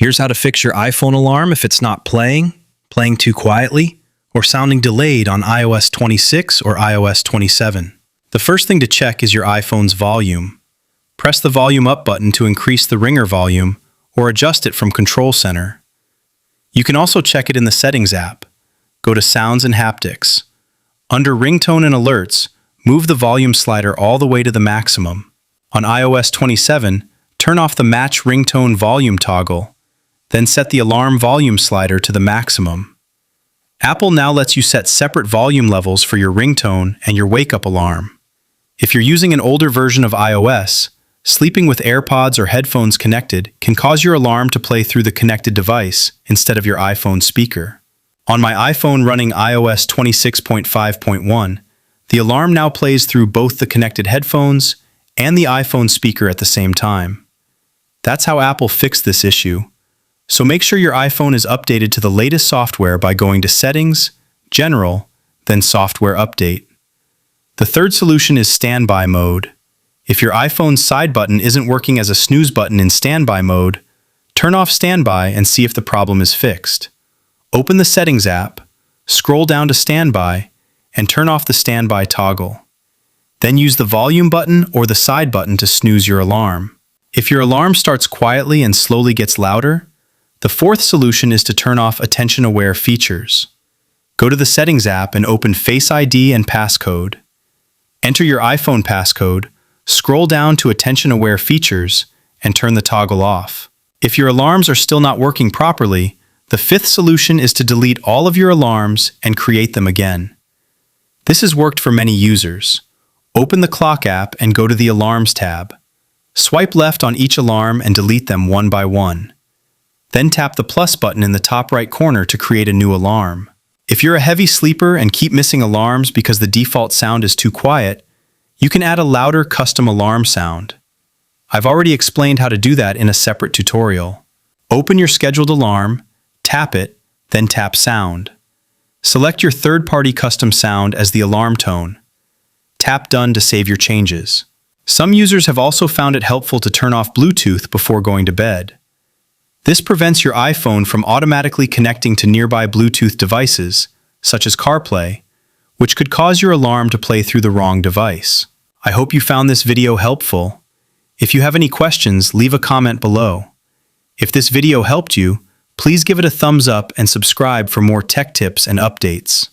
Here's how to fix your iPhone alarm if it's not playing, playing too quietly, or sounding delayed on iOS 26 or iOS 27. The first thing to check is your iPhone's volume. Press the volume up button to increase the ringer volume or adjust it from Control Center. You can also check it in the Settings app. Go to Sounds and Haptics. Under Ringtone and Alerts, move the volume slider all the way to the maximum. On iOS 27, turn off the Match Ringtone Volume toggle, then set the alarm volume slider to the maximum. Apple now lets you set separate volume levels for your ringtone and your wake-up alarm. If you're using an older version of iOS, sleeping with AirPods or headphones connected can cause your alarm to play through the connected device instead of your iPhone speaker. On my iPhone running iOS 26.5.1, the alarm now plays through both the connected headphones and the iPhone speaker at the same time. That's how Apple fixed this issue. So make sure your iPhone is updated to the latest software by going to Settings, General, then Software Update. The third solution is Standby Mode. If your iPhone's side button isn't working as a snooze button in standby mode, turn off standby and see if the problem is fixed. Open the Settings app, scroll down to Standby, and turn off the standby toggle. Then use the volume button or the side button to snooze your alarm. If your alarm starts quietly and slowly gets louder, the fourth solution is to turn off attention-aware features. Go to the Settings app and open Face ID and passcode. Enter your iPhone passcode, scroll down to attention-aware features, and turn the toggle off. If your alarms are still not working properly, the fifth solution is to delete all of your alarms and create them again. This has worked for many users. Open the Clock app and go to the Alarms tab. Swipe left on each alarm and delete them one by one. Then tap the plus button in the top right corner to create a new alarm. If you're a heavy sleeper and keep missing alarms because the default sound is too quiet, you can add a louder custom alarm sound. I've already explained how to do that in a separate tutorial. Open your scheduled alarm, tap it, then tap Sound. Select your third-party custom sound as the alarm tone. Tap Done to save your changes. Some users have also found it helpful to turn off Bluetooth before going to bed. This prevents your iPhone from automatically connecting to nearby Bluetooth devices, such as CarPlay, which could cause your alarm to play through the wrong device. I hope you found this video helpful. If you have any questions, leave a comment below. If this video helped you, please give it a thumbs up and subscribe for more tech tips and updates.